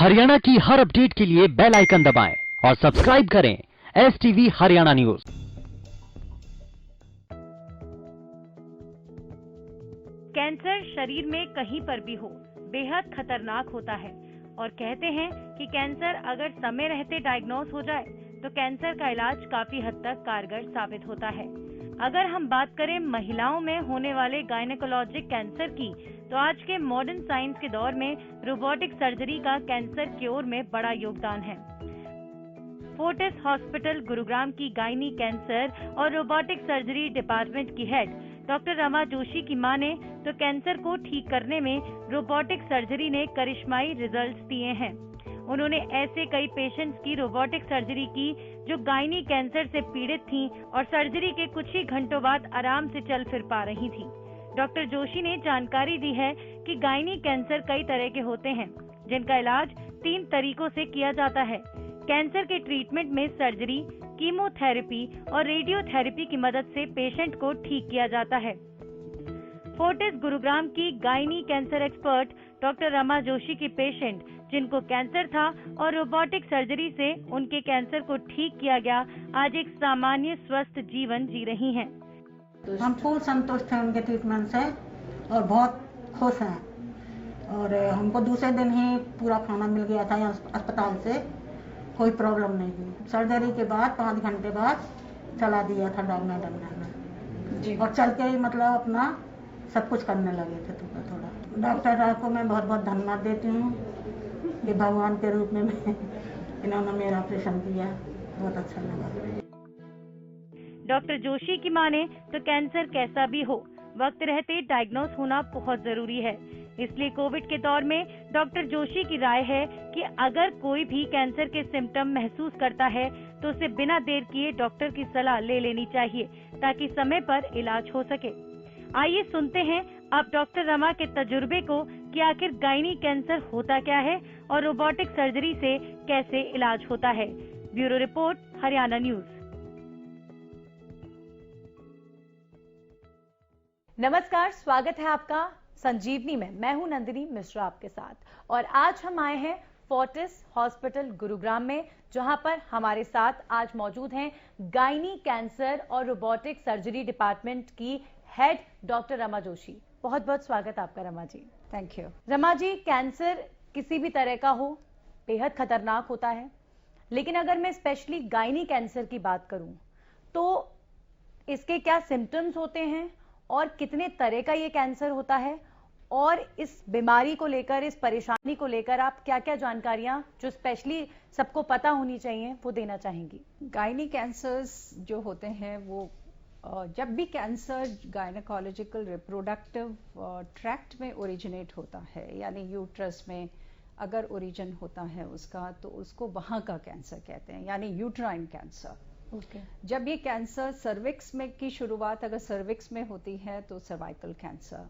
हरियाणा की हर अपडेट के लिए बेल आइकन दबाएं और सब्सक्राइब करें STV हरियाणा न्यूज। कैंसर शरीर में कहीं पर भी हो बेहद खतरनाक होता है और कहते हैं कि कैंसर अगर समय रहते डायग्नोस हो जाए तो कैंसर का इलाज काफी हद तक कारगर साबित होता है। अगर हम बात करें महिलाओं में होने वाले गायनेकोलॉजिक कैंसर की, तो आज के मॉडर्न साइंस के दौर में रोबोटिक सर्जरी का कैंसर क्योर में बड़ा योगदान है। फोर्टिस हॉस्पिटल गुरुग्राम की गायनी कैंसर और रोबोटिक सर्जरी डिपार्टमेंट की हेड डॉक्टर रमा जोशी की माने तो कैंसर को ठीक करने में रोबोटिक सर्जरी ने करिश्माई रिजल्ट्स दिए हैं। उन्होंने ऐसे कई पेशेंट्स की रोबोटिक सर्जरी की जो गायनी कैंसर से पीड़ित थीं और सर्जरी के कुछ ही घंटों बाद आराम से चल फिर पा रही थीं। डॉक्टर जोशी ने जानकारी दी है कि गायनी कैंसर कई तरह के होते हैं जिनका इलाज 3 तरीकों से किया जाता है। कैंसर के ट्रीटमेंट में सर्जरी, कीमोथेरेपी और रेडियोथेरेपी की मदद से पेशेंट को ठीक किया जाता है। फोर्टिस गुरुग्राम की gynae cancer expert doctor Rama Joshi की पेशेंट जिनको कैंसर था और रोबोटिक सर्जरी से उनके कैंसर को ठीक किया गया, आज एक सामान्य स्वस्थ जीवन जी रही हैं। हम फुल संतुष्ट हैं उनके ट्रीटमेंट से और बहुत खुश हैं और हमको दूसरे दिन ही पूरा खाना मिल गया था यहाँ अस्पताल से, कोई प्रॉब्लम नहीं हुई। सर्जरी के बाद 5 घंटे बाद चला दिया था डॉक्टर ने और चल के ही मतलब अपना सब कुछ करने लगे थे थोड़ा। डॉक्टर साहब को मैं बहुत बहुत धन्यवाद देती हूँ कि भगवान के रूप में इन्होंने मेरा ऑपरेशन किया, बहुत अच्छा लगा। डॉक्टर जोशी की माने तो कैंसर कैसा भी हो, वक्त रहते डायग्नोस होना बहुत जरूरी है। इसलिए कोविड के दौर में डॉक्टर जोशी की राय है कि अगर कोई भी कैंसर के सिम्टम महसूस करता है तो उसे बिना देर किए डॉक्टर की सलाह ले लेनी चाहिए ताकि समय पर इलाज हो सके। आइए सुनते हैं अब डॉक्टर रमा के तजुर्बे को कि आखिर गायनी कैंसर होता क्या है और रोबोटिक सर्जरी से कैसे इलाज होता है। Bureau report, Haryana news. नमस्कार, स्वागत है आपका संजीवनी में। मैं हूं नंदिनी मिश्रा आपके साथ और आज हम आए हैं फोर्टिस हॉस्पिटल गुरुग्राम में, जहां पर हमारे साथ आज मौजूद हैं गायनी कैंसर और रोबोटिक सर्जरी डिपार्टमेंट की हेड डॉक्टर रमा जोशी। बहुत बहुत स्वागत आपका Rama ji. Thank you. Rama ji, cancer किसी भी तरह का हो बेहद खतरनाक होता है, लेकिन अगर मैं स्पेशली गायनी कैंसर की बात करूं तो इसके क्या सिम्टम्स होते हैं और कितने तरह का ये कैंसर होता है, और इस बीमारी को लेकर, इस परेशानी को लेकर आप क्या क्या जानकारियां जो स्पेशली सबको पता होनी चाहिए वो देना चाहेंगी? गायनी कैंसर्स जो होते हैं वो जब भी कैंसर गायनेकोलॉजिकल रिप्रोडक्टिव ट्रैक्ट में ओरिजिनेट होता है, यानी यूट्रस में अगर ओरिजिन होता है उसका, तो उसको वहां का कैंसर कहते हैं, यानी यूट्राइन कैंसर। जब ये कैंसर सर्विक्स में की शुरुआत अगर सर्विक्स में होती है तो सर्वाइकल कैंसर,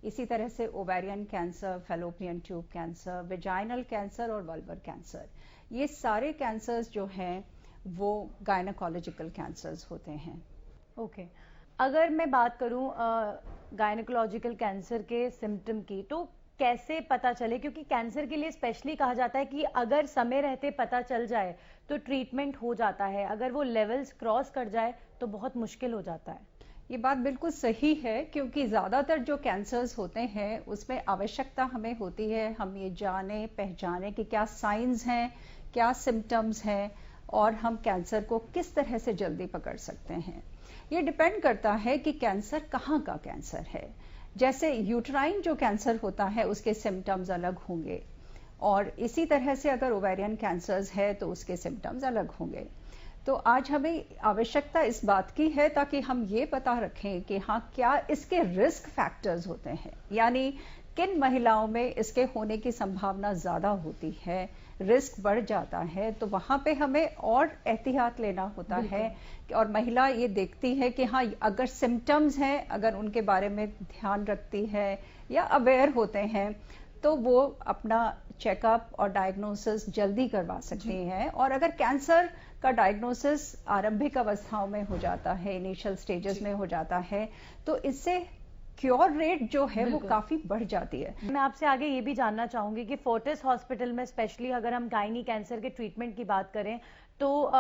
इसी तरह से ovarian cancer, fallopian tube cancer, vaginal cancer और वल्वर कैंसर, ये सारे कैंसर्स जो हैं वो गायनेकोलॉजिकल कैंसर्स होते हैं। ओके। अगर मैं बात करूं गायनेकोलॉजिकल कैंसर के सिम्टम की, तो कैसे पता चले? क्योंकि कैंसर के लिए स्पेशली कहा जाता है कि अगर समय रहते पता चल जाए तो ट्रीटमेंट हो जाता है, अगर वो लेवल्स क्रॉस कर जाए तो बहुत मुश्किल हो जाता है। ये बात बिल्कुल सही है, क्योंकि ज्यादातर जो कैंसर्स होते हैं उसमें आवश्यकता हमें होती है हम ये जाने पहचाने कि क्या साइंस हैं, क्या सिम्टम्स हैं और हम कैंसर को किस तरह से जल्दी पकड़ सकते हैं। ये डिपेंड करता है कि कैंसर कहाँ का कैंसर है। जैसे यूट्राइन जो कैंसर होता है उसके सिम्टम्स अलग होंगे, और इसी तरह से अगर ओवेरियन कैंसर्स है तो उसके सिम्टम्स अलग होंगे। तो आज हमें आवश्यकता इस बात की है ताकि हम ये पता रखें कि हाँ, क्या इसके रिस्क फैक्टर्स होते हैं, यानी किन महिलाओं में इसके होने की संभावना ज्यादा होती है, रिस्क बढ़ जाता है, तो वहां पे हमें और एहतियात लेना होता है। और महिला ये देखती है कि हाँ, अगर सिम्टम्स हैं, अगर उनके बारे में ध्यान रखती है या अवेयर होते हैं, तो वो अपना चेकअप और डायग्नोसिस जल्दी करवा सकती हैं। और अगर कैंसर का डायग्नोसिस आरंभिक अवस्थाओं में हो जाता है, इनिशियल स्टेजेस में हो जाता है, तो इससे क्योर रेट जो है वो बिल्कुल। काफी बढ़ जाती है। मैं आपसे आगे ये भी जानना चाहूंगी कि फोर्टिस हॉस्पिटल में स्पेशली अगर हम गायनी कैंसर के ट्रीटमेंट की बात करें तो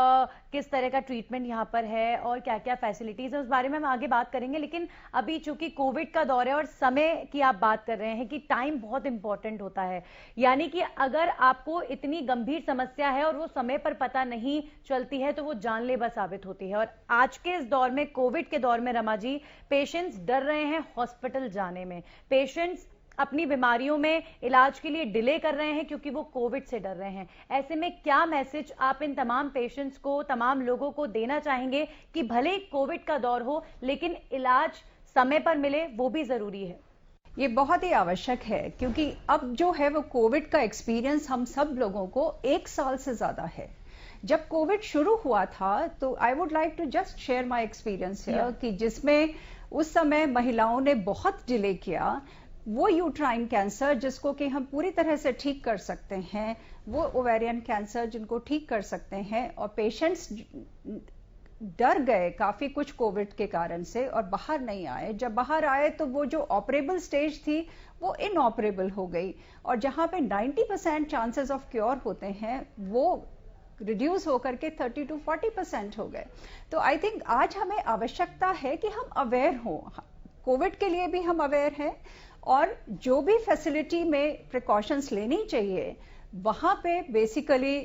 किस तरह का ट्रीटमेंट यहाँ पर है और क्या क्या फैसिलिटीज है, उस बारे में हम आगे बात करेंगे। लेकिन अभी चूंकि कोविड का दौर है और समय की आप बात कर रहे हैं कि टाइम बहुत इंपॉर्टेंट होता है, यानी कि अगर आपको इतनी गंभीर समस्या है और वो समय पर पता नहीं चलती है तो वो जानलेवा साबित होती है। और आज के इस दौर में, कोविड के दौर में रमा जी, पेशेंट्स डर रहे हैं हॉस्पिटल जाने में, पेशेंट्स अपनी बीमारियों में इलाज के लिए डिले कर रहे हैं क्योंकि वो कोविड से डर रहे हैं। ऐसे में क्या मैसेज आप इन तमाम पेशेंट्स को, तमाम लोगों को देना चाहेंगे कि भले कोविड का दौर हो लेकिन इलाज समय पर मिले, वो भी जरूरी है? ये बहुत ही आवश्यक है क्योंकि अब जो है वो कोविड का एक्सपीरियंस हम सब लोगों को 1 साल से ज्यादा है। जब कोविड शुरू हुआ था तो I would like to just share my experience कि जिसमें उस समय महिलाओं ने बहुत डिले किया। वो यूट्राइन कैंसर जिसको कि हम पूरी तरह से ठीक कर सकते हैं, वो ओवेरियन कैंसर जिनको ठीक कर सकते हैं, और पेशेंट्स डर गए काफी कुछ कोविड के कारण से और बाहर नहीं आए। जब बाहर आए तो वो जो ऑपरेबल स्टेज थी वो इनऑपरेबल हो गई, और जहां पे 90% चांसेस ऑफ क्योर होते हैं वो रिड्यूस होकर के 30 to 40% हो गए। तो आई थिंक आज हमें आवश्यकता है कि हम अवेयर हों, कोविड के लिए भी हम अवेयर हैं, और जो भी फैसिलिटी में प्रिकॉशंस लेनी चाहिए वहां पे बेसिकली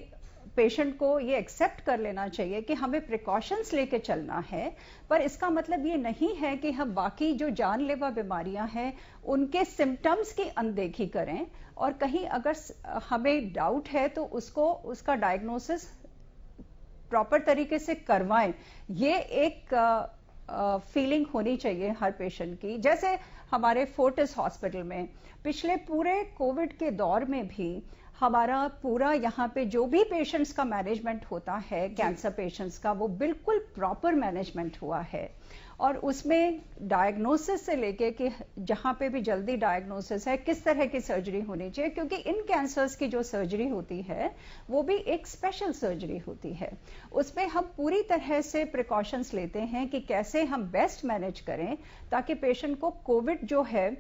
पेशेंट को ये एक्सेप्ट कर लेना चाहिए कि हमें प्रिकॉशंस लेके चलना है। पर इसका मतलब ये नहीं है कि हम बाकी जो जानलेवा बीमारियां हैं उनके सिम्टम्स की अनदेखी करें, और कहीं अगर हमें डाउट है तो उसका डायग्नोसिस प्रॉपर तरीके से करवाएं। ये एक फीलिंग होनी चाहिए हर पेशेंट की। जैसे हमारे फोर्टिस हॉस्पिटल में पिछले पूरे कोविड के दौर में भी हमारा पूरा यहाँ पे जो भी पेशेंट्स का मैनेजमेंट होता है, कैंसर पेशेंट्स का, वो बिल्कुल प्रॉपर मैनेजमेंट हुआ है। और उसमें डायग्नोसिस से लेके कि जहाँ पे भी जल्दी डायग्नोसिस है किस तरह की सर्जरी होनी चाहिए, क्योंकि इन कैंसर्स की जो सर्जरी होती है वो भी एक स्पेशल सर्जरी होती है। उसमें हम पूरी तरह से प्रिकॉशंस लेते हैं कि कैसे हम बेस्ट मैनेज करें ताकि पेशेंट को कोविड जो है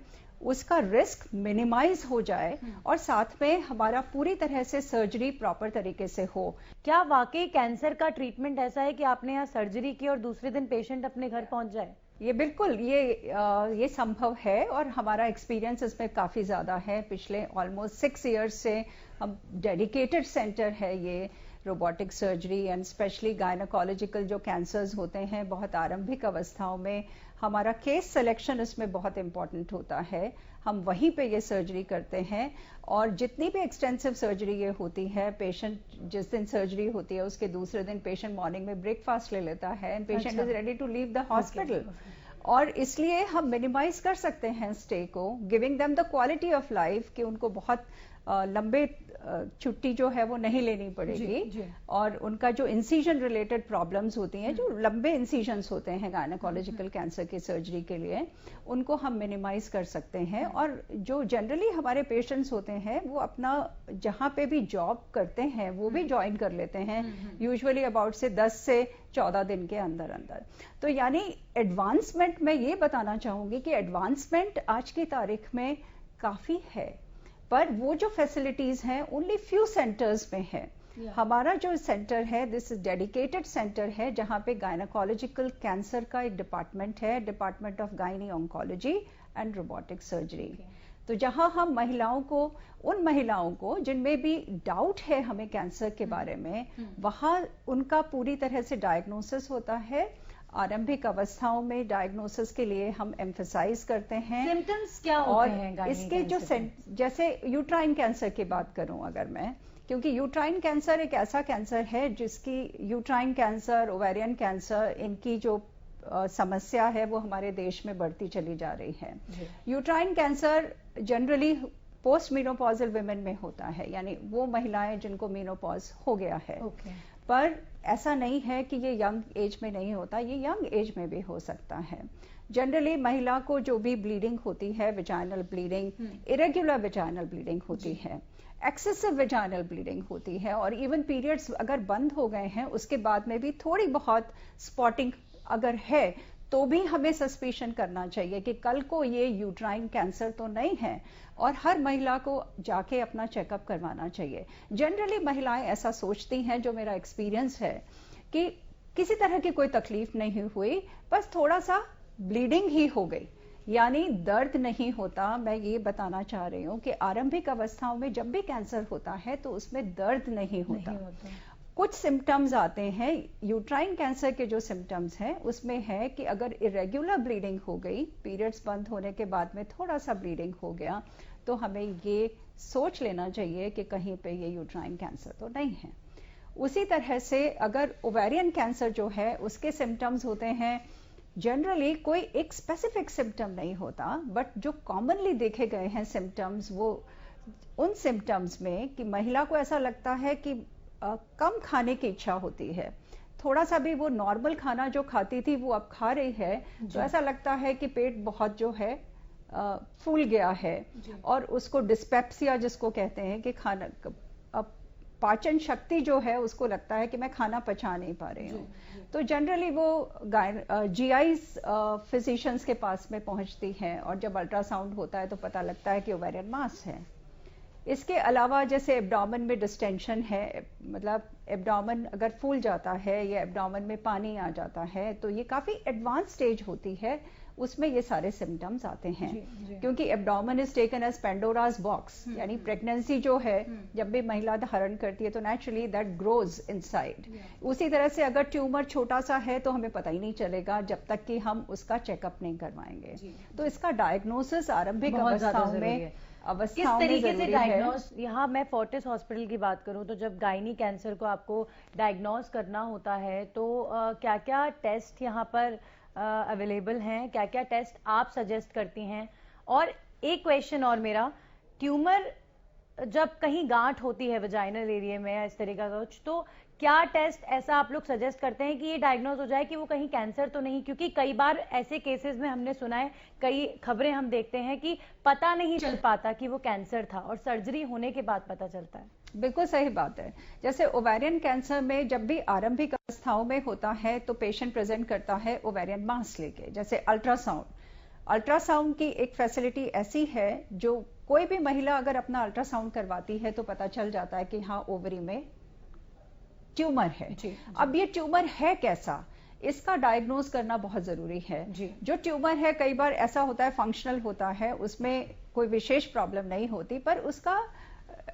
उसका रिस्क मिनिमाइज हो जाए और साथ में हमारा पूरी तरह से सर्जरी प्रॉपर तरीके से हो। क्या वाकई कैंसर का ट्रीटमेंट ऐसा है कि आपने यहाँ सर्जरी की और दूसरे दिन पेशेंट अपने घर पहुंच जाए? ये बिल्कुल ये संभव है और हमारा एक्सपीरियंस इसमें काफी ज्यादा है। पिछले ऑलमोस्ट 6 इयर्स से हम डेडिकेटेड सेंटर है ये robotic surgery and specially gynaecological जो कैंसर्स होते हैं बहुत आरंभिक अवस्थाओं में, हमारा केस सिलेक्शन इसमें बहुत इंपॉर्टेंट होता है। हम वहीं पे ये सर्जरी करते हैं और जितनी भी एक्सटेंसिव सर्जरी ये होती है, पेशेंट जिस दिन सर्जरी होती है उसके दूसरे दिन पेशेंट मॉर्निंग में ब्रेकफास्ट ले लेता है and patient is ready to leave the hospital. और इसलिए हम मिनिमाइज कर सकते हैं स्टे को, giving them the quality of life कि उनको बहुत लंबे छुट्टी जो है वो नहीं लेनी पड़ेगी। और उनका जो इंसिजन रिलेटेड प्रॉब्लम्स होती हैं, जो लंबे इंसिजन्स होते हैं गायनोकोलॉजिकल कैंसर की सर्जरी के लिए, उनको हम मिनिमाइज कर सकते हैं। और जो जनरली हमारे पेशेंट्स होते हैं वो अपना जहाँ पे भी जॉब करते हैं वो भी ज्वाइन कर लेते हैं, यूजुअली अबाउट से 10 से 14 दिन के अंदर अंदर। तो यानी एडवांसमेंट, मैं ये बताना चाहूंगी कि एडवांसमेंट आज की तारीख में काफी है, पर वो जो फैसिलिटीज हैं ओनली फ्यू सेंटर्स में है। हमारा जो सेंटर है दिस इज डेडिकेटेड सेंटर है जहां पे गायनोकोलॉजिकल कैंसर का एक डिपार्टमेंट है, department of gynae oncology and robotic surgery. तो जहां हम उन महिलाओं को जिनमें भी डाउट है हमें कैंसर के बारे में, वहां उनका पूरी तरह से डायग्नोसिस होता है। आरंभिक अवस्थाओं में डायग्नोसिस के लिए हम एम्फसाइज करते हैं। सिम्टम्स क्या होते हैं इसके जो जैसे यूट्राइन कैंसर की बात करूं अगर मैं, क्योंकि यूट्राइन कैंसर एक ऐसा कैंसर है जिसकी यूट्राइन कैंसर, ओवेरियन कैंसर, इनकी जो समस्या है वो हमारे देश में बढ़ती चली जा रही है। Uterine cancer generally post menopausal women में होता है, यानी वो महिलाएं जिनको मीनोपॉज हो गया है। पर ऐसा नहीं है कि ये यंग एज में नहीं होता, ये यंग एज में भी हो सकता है। जनरली महिला को जो भी ब्लीडिंग होती है, vaginal bleeding, irregular vaginal bleeding होती है, एक्सेसिव विजाइनल ब्लीडिंग होती है, और इवन पीरियड्स अगर बंद हो गए हैं उसके बाद में भी थोड़ी बहुत स्पॉटिंग अगर है तो भी हमें सस्पिशन करना चाहिए कि कल को ये यूट्राइन कैंसर तो नहीं है, और हर महिला को जाके अपना चेकअप करवाना चाहिए। जनरली महिलाएं ऐसा सोचती हैं, जो मेरा एक्सपीरियंस है, कि किसी तरह की कोई तकलीफ नहीं हुई, बस थोड़ा सा ब्लीडिंग ही हो गई, यानी दर्द नहीं होता। मैं ये बताना चाह रही हूँ कि आरंभिक अवस्थाओं में जब भी कैंसर होता है तो उसमें दर्द नहीं होता। कुछ सिम्टम्स आते हैं, यूट्राइन कैंसर के जो सिम्टम्स हैं उसमें है कि अगर इरेगुलर ब्लीडिंग हो गई, पीरियड्स बंद होने के बाद में थोड़ा सा ब्लीडिंग हो गया, तो हमें ये सोच लेना चाहिए कि कहीं पे ये यूट्राइन कैंसर तो नहीं है। उसी तरह से अगर ओवेरियन कैंसर जो है उसके सिम्टम्स होते हैं, जनरली कोई एक स्पेसिफिक सिम्टम नहीं होता, बट जो कॉमनली देखे गए हैं सिम्टम्स, वो उन सिम्टम्स में कि महिला को ऐसा लगता है कि कम खाने की इच्छा होती है, थोड़ा सा भी वो नॉर्मल खाना जो खाती थी वो अब खा रही है, तो ऐसा लगता है कि पेट बहुत जो है फूल गया है, और उसको डिस्पेप्सिया जिसको कहते हैं कि खाना अब पाचन शक्ति जो है उसको लगता है कि मैं खाना पचा नहीं पा रही हूँ, तो जनरली वो जीआईज फिजिशियंस के पास में पहुंचती हैं, और जब अल्ट्रासाउंड होता है तो पता लगता है कि ओवेरियन मास है। इसके अलावा जैसे एब्डोमेन में डिस्टेंशन है, मतलब एब्डोमेन अगर फूल जाता है या एब्डोमेन में पानी आ जाता है, तो ये काफी एडवांस स्टेज होती है, उसमें ये सारे सिम्टम्स आते हैं। क्योंकि abdomen is taken as Pandora's box, यानी प्रेगनेंसी जो है जब भी महिला धारण करती है तो नेचुरली दैट ग्रोज इनसाइड। उसी तरह से अगर ट्यूमर छोटा सा है तो हमें पता ही नहीं चलेगा जब तक कि हम उसका चेकअप नहीं करवाएंगे। तो इसका डायग्नोसिस आरंभिक अवस्थाओं में किस तरीके से डायग्नोस, यहाँ मैं फोर्टिस हॉस्पिटल की बात करूं तो जब गायनी कैंसर को आपको डायग्नोस करना होता है तो क्या क्या टेस्ट यहाँ पर अवेलेबल हैं, क्या क्या टेस्ट आप सजेस्ट करती हैं? और एक क्वेश्चन और मेरा, ट्यूमर जब कहीं गांठ होती है वजाइनल एरिया में या इस तरह का कुछ, तो क्या टेस्ट ऐसा आप लोग सजेस्ट करते हैं कि ये डायग्नोज हो जाए कि वो कहीं कैंसर तो नहीं? क्योंकि कई बार ऐसे केसेस में हमने सुना है, कई खबरें हम देखते हैं कि पता नहीं चल पाता कि वो कैंसर था और सर्जरी होने के बाद पता चलता है। बिल्कुल सही बात है। जैसे ओवेरियन कैंसर में जब भी आरंभिक अवस्थाओं में होता है तो पेशेंट प्रेजेंट करता है ओवेरियन मास लेके। जैसे अल्ट्रासाउंड की एक फैसिलिटी ऐसी है जो कोई भी महिला अगर अपना अल्ट्रासाउंड करवाती है तो पता चल जाता है कि हाँ ओवरी में ट्यूमर है। अब ये ट्यूमर है कैसा, इसका डायग्नोज करना बहुत जरूरी है। जो ट्यूमर है कई बार ऐसा होता है फंक्शनल होता है, उसमें कोई विशेष प्रॉब्लम नहीं होती, पर उसका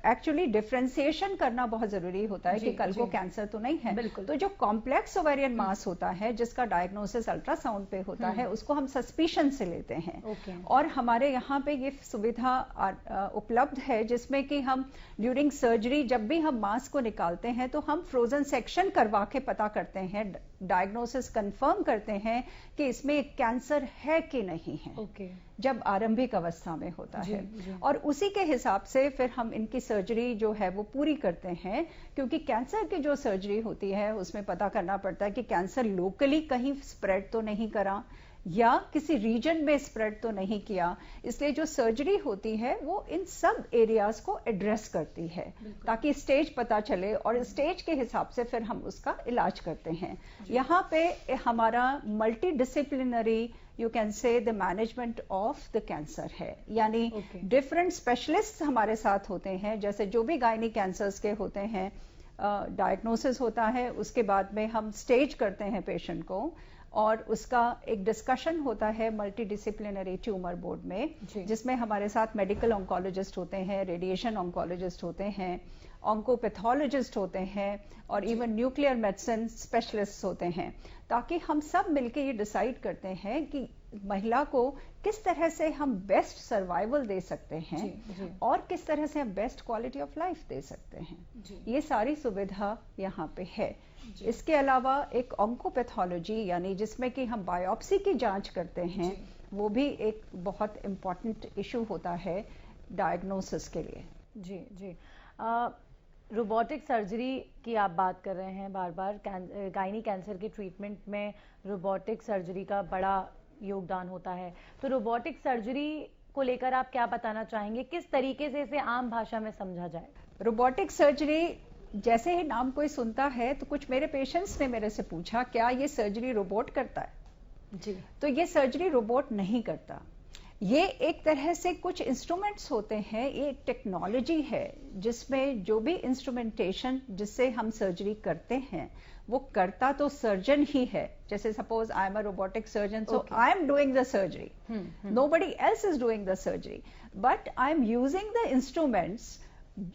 एक्चुअली डिफरेंशिएशन करना बहुत जरूरी होता है कि कल को कैंसर तो नहीं है। तो जो कॉम्प्लेक्स ओवेरियन मास होता है जिसका डायग्नोसिस अल्ट्रासाउंड पे होता है उसको हम सस्पिशन से लेते हैं। और हमारे यहाँ पे ये सुविधा उपलब्ध है जिसमें कि हम ड्यूरिंग सर्जरी जब भी हम मास को निकालते हैं तो हम फ्रोजन सेक्शन करवा के पता करते हैं, डायग्नोसिस कंफर्म करते हैं कि इसमें कैंसर है कि नहीं है, जब आरंभिक अवस्था में होता है। और उसी के हिसाब से फिर हम इनकी सर्जरी जो है वो पूरी करते हैं, क्योंकि कैंसर की जो सर्जरी होती है उसमें पता करना पड़ता है कि कैंसर लोकली कहीं स्प्रेड तो नहीं करा या किसी रीजन में स्प्रेड तो नहीं किया। इसलिए जो सर्जरी होती है वो इन सब एरियाज को एड्रेस करती है ताकि स्टेज पता चले और स्टेज के हिसाब से फिर हम उसका इलाज करते हैं। यहाँ पे हमारा multi disciplinary you can say the management of the cancer है, यानी डिफरेंट स्पेशलिस्ट हमारे साथ होते हैं। जैसे जो भी गायनी कैंसर्स के होते हैं, डायग्नोसिस होता है, उसके बाद में हम स्टेज करते हैं पेशेंट को और उसका एक डिस्कशन होता है मल्टी डिसिप्लिनरी ट्यूमर बोर्ड में, जिसमें हमारे साथ मेडिकल ऑन्कोलॉजिस्ट होते हैं, रेडिएशन ऑन्कोलॉजिस्ट होते हैं, ऑन्कोपैथोलॉजिस्ट होते हैं और इवन न्यूक्लियर मेडिसिन स्पेशलिस्ट होते हैं, ताकि हम सब मिलकर ये डिसाइड करते हैं कि महिला को किस तरह से हम बेस्ट सर्वाइवल दे सकते हैं और किस तरह से हम बेस्ट क्वालिटी ऑफ लाइफ दे सकते हैं। ये सारी सुविधा यहाँ पे है। इसके अलावा एक ऑन्कोपैथोलॉजी यानी जिसमें कि हम बायोप्सी की जांच करते हैं, वो भी एक बहुत इम्पॉर्टेंट इशू होता है डायग्नोसिस के लिए। जी रोबोटिक सर्जरी की आप बात कर रहे हैं बार बार। गायनी कैंसर के ट्रीटमेंट में रोबोटिक सर्जरी का बड़ा योगदान होता है, तो रोबोटिक सर्जरी को लेकर आप क्या बताना चाहेंगे, किस तरीके से इसे आम भाषा में समझा जाए? रोबोटिक सर्जरी जैसे ही नाम कोई सुनता है तो कुछ मेरे पेशेंट्स ने मेरे से पूछा क्या ये सर्जरी रोबोट करता है, जी। तो ये सर्जरी रोबोट नहीं करता। ये एक तरह से कुछ इंस्ट्रूमेंट्स होते हैं, ये एक टेक्नोलॉजी है जिसमें जो भी इंस्ट्रूमेंटेशन जिससे हम सर्जरी करते हैं वो करता तो सर्जन ही है। जैसे suppose I am a robotic surgeon, so I am doing the surgery, nobody else is doing the surgery, but I am using the instruments.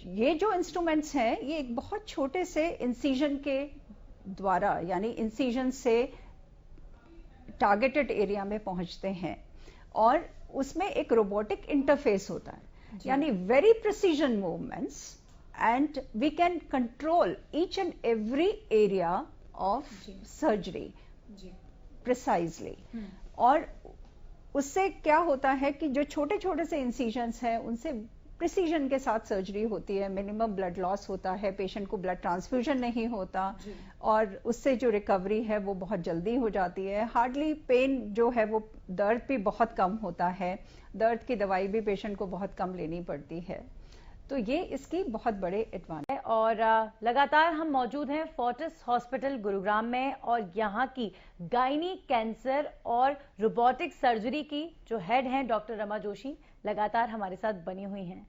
ये जो इंस्ट्रूमेंट्स हैं ये एक बहुत छोटे से इंसिजन के द्वारा, यानी इंसिजन से टारगेटेड एरिया में पहुंचते हैं और उसमें एक रोबोटिक इंटरफेस होता है, यानी very precision movements and we can control each and every area of surgery precisely. और उससे क्या होता है कि जो छोटे छोटे से इंसिजन्स हैं उनसे प्रिसीजन के साथ सर्जरी होती है, मिनिमम ब्लड लॉस होता है, पेशेंट को ब्लड ट्रांसफ्यूजन नहीं होता और उससे जो रिकवरी है वो बहुत जल्दी हो जाती है। हार्डली पेन जो है वो, दर्द भी बहुत कम होता है, दर्द की दवाई भी पेशेंट को बहुत कम लेनी पड़ती है। तो ये इसकी बहुत बड़े एडवांटेज है। और लगातार हम मौजूद हैं फोर्टिस हॉस्पिटल गुरुग्राम में और यहाँ की गायनी कैंसर और रोबोटिक सर्जरी की जो हेड हैं डॉक्टर रमा जोशी लगातार हमारे साथ बनी हुई हैं।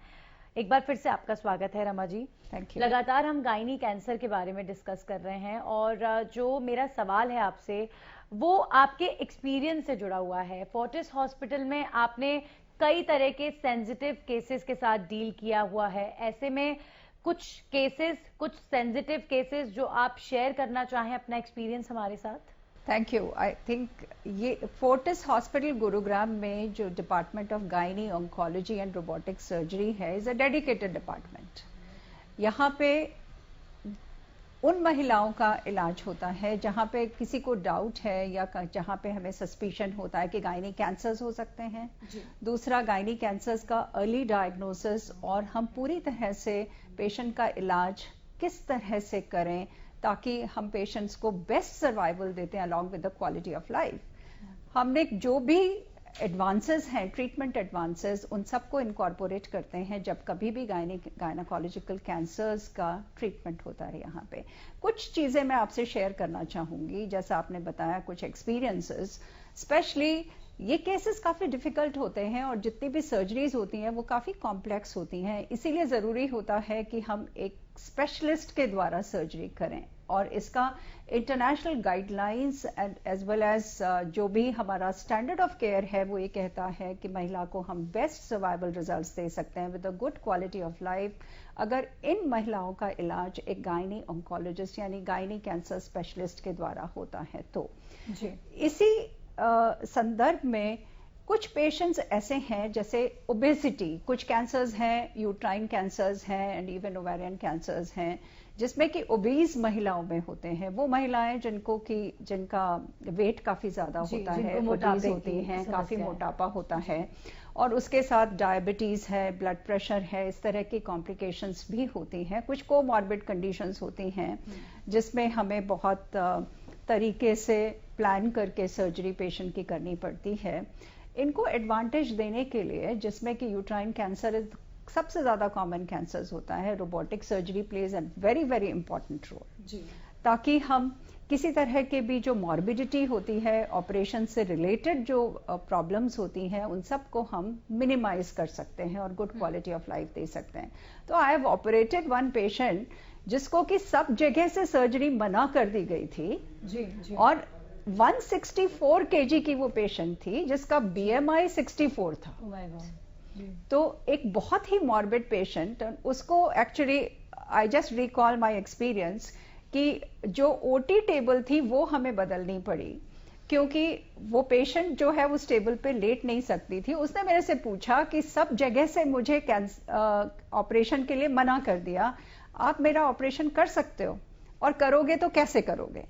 एक बार फिर से आपका स्वागत है रमा जी। Thank you. लगातार हम गायनी कैंसर के बारे में डिस्कस कर रहे हैं और जो मेरा सवाल है आपसे वो आपके एक्सपीरियंस से जुड़ा हुआ है। फोर्टिस हॉस्पिटल में आपने कई तरह के सेंसिटिव केसेस के साथ डील किया हुआ है, ऐसे में कुछ केसेस, कुछ सेंसिटिव केसेस जो आप शेयर करना चाहें अपना एक्सपीरियंस हमारे साथ। Thank you. आई थिंक ये फोर्टिस हॉस्पिटल गुरुग्राम में जो department of gynae oncology and robotic surgery है इज अ डेडिकेटेड डिपार्टमेंट। यहाँ पे उन महिलाओं का इलाज होता है जहाँ पे किसी को डाउट है या जहाँ पे हमें सस्पिशन होता है कि गायनी कैंसर्स हो सकते हैं। दूसरा, गायनी कैंसर्स का अर्ली डायग्नोसिस और हम पूरी तरह से पेशेंट का इलाज किस तरह से करें ताकि हम पेशेंट्स को बेस्ट सर्वाइवल देते हैं along with the quality of life. हमने जो भी एडवांसेस हैं, ट्रीटमेंट एडवांसेस, उन सबको इनकॉर्पोरेट करते हैं जब कभी भी गायनाकोलॉजिकल कैंसर्स का ट्रीटमेंट होता है। यहाँ पे कुछ चीजें मैं आपसे शेयर करना चाहूंगी। जैसा आपने बताया कुछ एक्सपीरियंसेस, स्पेशली ये केसेस काफी डिफिकल्ट होते हैं और जितनी भी सर्जरीज होती हैं वो काफी कॉम्प्लेक्स होती हैं, इसीलिए जरूरी होता है कि हम एक स्पेशलिस्ट के द्वारा सर्जरी करें। और इसका international guidelines and as well as जो भी हमारा स्टैंडर्ड ऑफ केयर है वो ये कहता है कि महिला को हम बेस्ट सर्वाइवल रिजल्ट्स दे सकते हैं with a good quality of life अगर इन महिलाओं का इलाज एक गायनी ऑन्कोलॉजिस्ट यानी गायनी कैंसर स्पेशलिस्ट के द्वारा होता है। तो इसी संदर्भ में कुछ पेशेंट्स ऐसे हैं जैसे ओबेसिटी, कुछ कैंसर्स हैं, यूट्राइन कैंसर्स हैं एंड इवन ओवेरियन कैंसर्स हैं जिसमें कि ओबीज महिलाओं में होते हैं। वो महिलाएं जिनका वेट काफी ज्यादा होता है, ओबीज होती हैं, काफी मोटापा होता है और उसके साथ डायबिटीज है, ब्लड प्रेशर है, इस तरह की कॉम्प्लिकेशंस भी होती हैं। कुछ कोमॉर्बिड कंडीशंस होती हैं जिसमें हमें बहुत तरीके से प्लान करके सर्जरी पेशेंट की करनी पड़ती है। इनको एडवांटेज देने के लिए, जिसमें कि यूट्राइन कैंसर सबसे ज्यादा कॉमन कैंसर्स होता है, robotic surgery plays a very very important role, ताकि हम किसी तरह के भी जो मॉर्बिडिटी होती है, ऑपरेशन से रिलेटेड जो प्रॉब्लम्स होती हैं, उन सबको हम मिनिमाइज कर सकते हैं और गुड क्वालिटी ऑफ लाइफ दे सकते हैं। तो I have operated one patient जिसको कि सब जगह से सर्जरी मना कर दी गई थी और 164 kg की वो पेशेंट थी जिसका BMI 64 था। तो एक बहुत ही मॉर्बिड पेशेंट, उसको actually I just recall my experience कि जो OT टेबल थी वो हमें बदलनी पड़ी क्योंकि वो पेशेंट जो है उस टेबल पे लेट नहीं सकती थी। उसने मेरे से पूछा कि सब जगह से मुझे ऑपरेशन के लिए मना कर दिया, आप मेरा ऑपरेशन कर सकते हो और करोगे तो कैसे करोगे?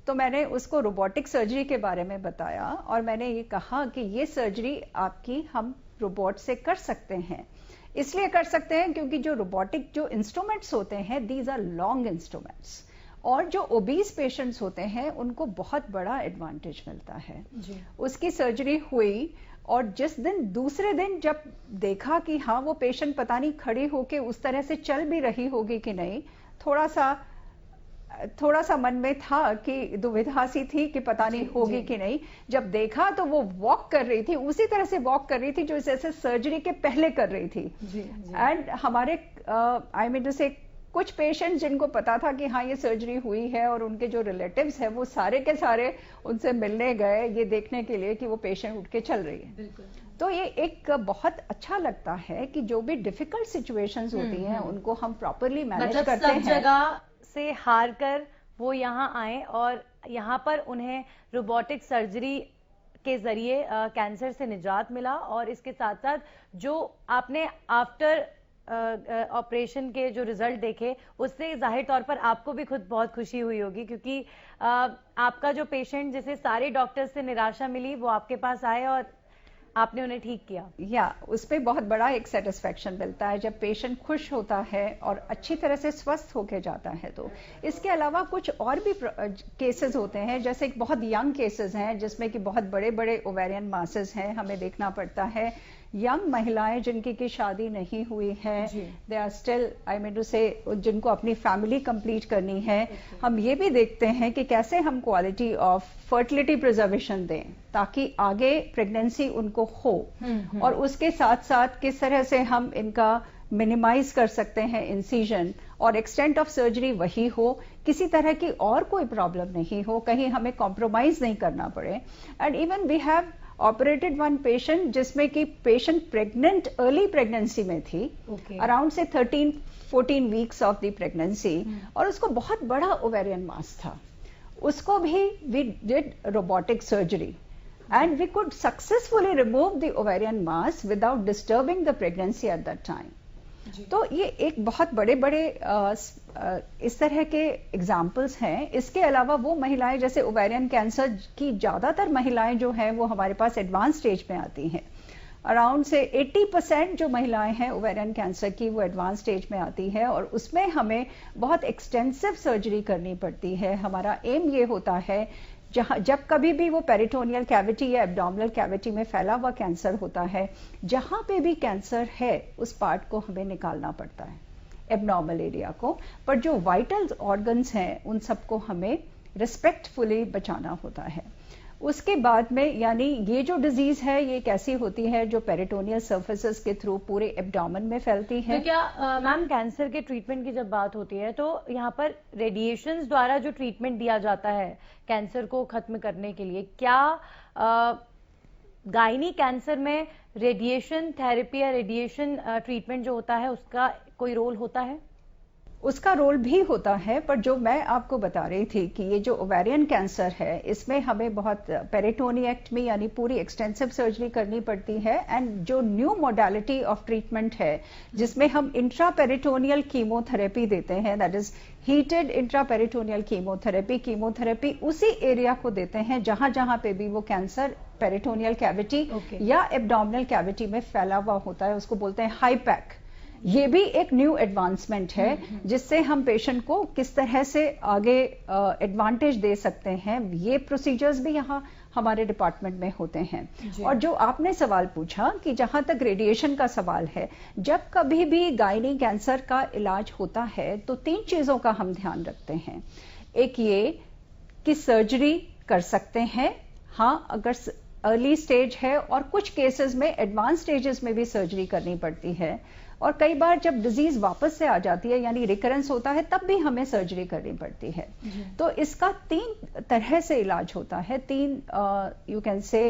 तो मैंने उसको रोबोटिक सर्जरी के बारे में बताया और मैंने ये कहा कि ये सर्जरी आपकी हम रोबोट से कर सकते हैं। इसलिए कर सकते हैं क्योंकि जो रोबोटिक जो इंस्ट्रूमेंट्स होते हैं, दीज आर लॉन्ग इंस्ट्रूमेंट्स, और जो ओबीज पेशेंट्स होते हैं उनको बहुत बड़ा एडवांटेज मिलता है। उसकी सर्जरी हुई और जिस दिन दूसरे दिन जब देखा कि हाँ वो पेशेंट पता नहीं खड़ी होके उस तरह से चल भी रही होगी कि नहीं, थोड़ा सा थोड़ा सा मन में था कि दुविधा सी थी कि पता नहीं होगी कि नहीं। जब देखा तो वो वॉक कर रही थी, उसी तरह से वॉक कर रही थी जो जैसे सर्जरी के पहले कर रही थी। एंड हमारे आई मीन टू से कुछ पेशेंट्स जिनको पता था कि हाँ ये सर्जरी हुई है और उनके जो रिलेटिव्स हैं वो सारे के सारे उनसे मिलने गए ये देखने के लिए कि वो पेशेंट उठ के चल रही है। तो ये एक बहुत अच्छा लगता है कि जो भी डिफिकल्ट सिचुएशंस होती हैं उनको हम प्रॉपरली मैनेज मतलब करते सब हैं। जगह से हार कर वो यहाँ आए और यहाँ पर उन्हें रोबोटिक सर्जरी के जरिए कैंसर से निजात मिला। और इसके साथ साथ जो आपने आफ्टर ऑपरेशन के जो रिजल्ट देखे उससे जाहिर तौर पर आपको भी खुद बहुत खुशी हुई होगी, क्योंकि आपका जो पेशेंट जिसे सारे डॉक्टर्स से निराशा मिली वो आपके पास आए और आपने उन्हें ठीक किया। या उसमें बहुत बड़ा एक सेटिस्फेक्शन मिलता है जब पेशेंट खुश होता है और अच्छी तरह से स्वस्थ होके जाता है। तो इसके अलावा कुछ और भी केसेस होते हैं, जैसे एक बहुत यंग केसेस हैं जिसमें कि बहुत बड़े बड़े ओवेरियन मासेस हैं, हमें देखना पड़ता है। यंग महिलाएं जिनकी की शादी नहीं हुई है, they are still I mean to say जिनको अपनी फैमिली कंप्लीट करनी है, हम ये भी देखते हैं कि कैसे हम क्वालिटी ऑफ फर्टिलिटी प्रिजर्वेशन दें ताकि आगे प्रेगनेंसी उनको हो, और उसके साथ साथ किस तरह से हम इनका मिनिमाइज कर सकते हैं इंसिजन और एक्सटेंट ऑफ सर्जरी वही हो, किसी तरह की और कोई प्रॉब्लम नहीं हो, कहीं हमें कॉम्प्रोमाइज नहीं करना पड़े। And even we have operated one patient जिसमें कि पेशेंट प्रेग्नेंट अर्ली प्रेगनेंसी में थी, अराउंड से 13-14 वीक्स ऑफ द प्रेगनेंसी, और उसको बहुत बड़ा ओवेरियन मास था। उसको भी we did robotic surgery and we could successfully remove the ovarian mass without disturbing the pregnancy at that time. तो ये एक बहुत बड़े बड़े इस तरह के एग्जाम्पल्स हैं। इसके अलावा वो महिलाएं जैसे ओवेरियन कैंसर की ज्यादातर महिलाएं जो हैं वो हमारे पास एडवांस स्टेज में आती हैं। अराउंड से 80% जो महिलाएं हैं ओवेरियन कैंसर की वो एडवांस स्टेज में आती है, और उसमें हमें बहुत एक्सटेंसिव सर्जरी करनी पड़ती है। हमारा एम ये होता है जब कभी भी वो पेरिटोनियल कैविटी या एब्डोमिनल कैविटी में फैला हुआ कैंसर होता है, जहां पे भी कैंसर है उस पार्ट को हमें निकालना पड़ता है, एब्नॉर्मल एरिया को, पर जो वाइटल ऑर्गन्स हैं उन सबको हमें रिस्पेक्टफुली बचाना होता है। उसके बाद में यानी ये जो डिजीज है ये कैसी होती है, जो पेरिटोनियल सर्फेसेस के थ्रू पूरे एब्डोमेन में फैलती है। तो क्या मैम कैंसर के ट्रीटमेंट की जब बात होती है तो यहाँ पर रेडिएशंस द्वारा जो ट्रीटमेंट दिया जाता है कैंसर को खत्म करने के लिए, क्या गायनी कैंसर में रेडिएशन थेरेपी या रेडिएशन ट्रीटमेंट जो होता है उसका कोई रोल होता है? उसका रोल भी होता है, पर जो मैं आपको बता रही थी कि ये जो ओवेरियन कैंसर है इसमें हमें बहुत पेरिटोनिएक्टमी यानी पूरी एक्सटेंसिव सर्जरी करनी पड़ती है। एंड जो न्यू मोडालिटी ऑफ ट्रीटमेंट है जिसमें हम इंट्रापेरिटोनियल कीमोथेरेपी देते हैं, that is heated intraperitoneal chemotherapy उसी एरिया को देते हैं जहां जहां पे भी वो कैंसर पेरिटोनियल कैविटी या एब्डोमिनल कैविटी में फैला हुआ होता है, उसको बोलते हैं हाईपैक। ये भी एक न्यू एडवांसमेंट है जिससे हम पेशेंट को किस तरह से आगे एडवांटेज दे सकते हैं। ये प्रोसीजर्स भी यहाँ हमारे डिपार्टमेंट में होते हैं। और जो आपने सवाल पूछा कि जहां तक रेडिएशन का सवाल है, जब कभी भी गायनी कैंसर का इलाज होता है तो 3 चीजों का हम ध्यान रखते हैं। एक ये कि सर्जरी कर सकते हैं, हाँ अगर अर्ली स्टेज है, और कुछ केसेस में एडवांस स्टेजेस में भी सर्जरी करनी पड़ती है, और कई बार जब डिजीज वापस से आ जाती है यानी रिकरेंस होता है तब भी हमें सर्जरी करनी पड़ती है। तो इसका 3 तरह से इलाज होता है, 3 यू कैन से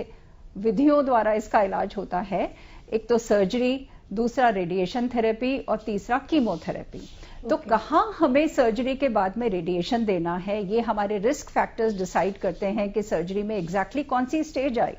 विधियों द्वारा इसका इलाज होता है। एक तो सर्जरी, दूसरा रेडिएशन थेरेपी, और तीसरा कीमोथेरेपी। तो कहाँ हमें सर्जरी के बाद में रेडिएशन देना है ये हमारे रिस्क फैक्टर्स डिसाइड करते हैं कि सर्जरी में एग्जैक्टली कौन सी स्टेज आई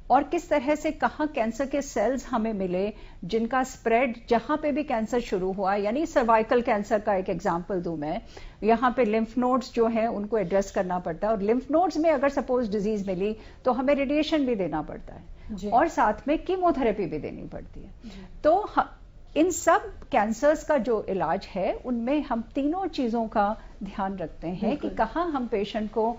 और किस तरह से कहाँ कैंसर के सेल्स हमें मिले जिनका स्प्रेड जहां पे भी कैंसर शुरू हुआ। यानी सर्वाइकल कैंसर का एक एग्जांपल दूं मैं, यहाँ पे लिम्फ नोड्स जो हैं उनको एड्रेस करना पड़ता है, और लिम्फ नोड्स में अगर सपोज डिजीज मिली तो हमें रेडिएशन भी देना पड़ता है और साथ में कीमोथेरेपी भी देनी पड़ती है। तो इन सब कैंसर्स का जो इलाज है उनमें हम तीनों चीजों का ध्यान रखते हैं कि कहाँ हम पेशेंट को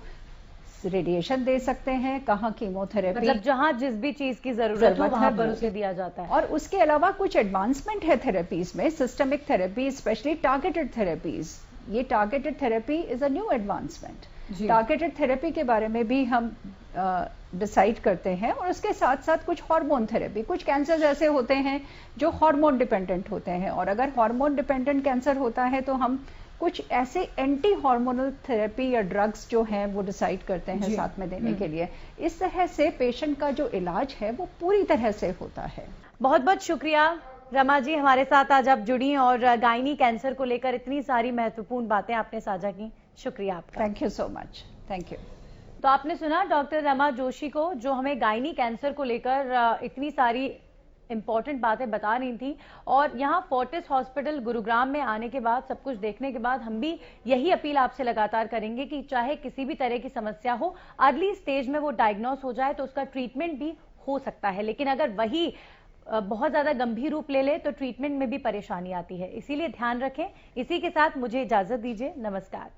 रेडिएशन दे सकते हैं, कहाँ कीमोथेरेपी, मतलब जहां जिस भी चीज की जरूरत हो वहां पर उसे दिया जाता है। और उसके अलावा कुछ एडवांसमेंट है थेरेपीज में, systemic therapy, specially targeted therapies ये targeted therapy is a new advancement. Targeted therapy के बारे में भी हम डिसाइड करते हैं, और उसके साथ साथ कुछ हार्मोन थेरेपी, कुछ कैंसर ऐसे होते हैं जो हार्मोन डिपेंडेंट होते हैं, और अगर हार्मोन डिपेंडेंट कैंसर होता है तो हम कुछ ऐसे एंटी हार्मोनल थेरेपी या ड्रग्स जो हैं वो डिसाइड करते हैं साथ में देने के लिए। इस तरह से पेशेंट का जो इलाज है वो पूरी तरह से होता है। बहुत बहुत शुक्रिया रमा जी, हमारे साथ आज आप जुड़ी और गायनी कैंसर को लेकर इतनी सारी महत्वपूर्ण बातें आपने साझा की। शुक्रिया आपका। Thank you so much. Thank you. तो आपने सुना डॉक्टर रमा जोशी को, जो हमें गायनी कैंसर को लेकर इतनी सारी इंपॉर्टेंट बातें बता रही थी। और यहाँ फोर्टिस हॉस्पिटल गुरुग्राम में आने के बाद, सब कुछ देखने के बाद, हम भी यही अपील आपसे लगातार करेंगे कि चाहे किसी भी तरह की समस्या हो, अर्ली स्टेज में वो डायग्नोस हो जाए तो उसका ट्रीटमेंट भी हो सकता है। लेकिन अगर वही बहुत ज्यादा गंभीर रूप ले ले तो ट्रीटमेंट में भी परेशानी आती है। इसीलिए ध्यान रखें। इसी के साथ मुझे इजाजत दीजिए। नमस्कार।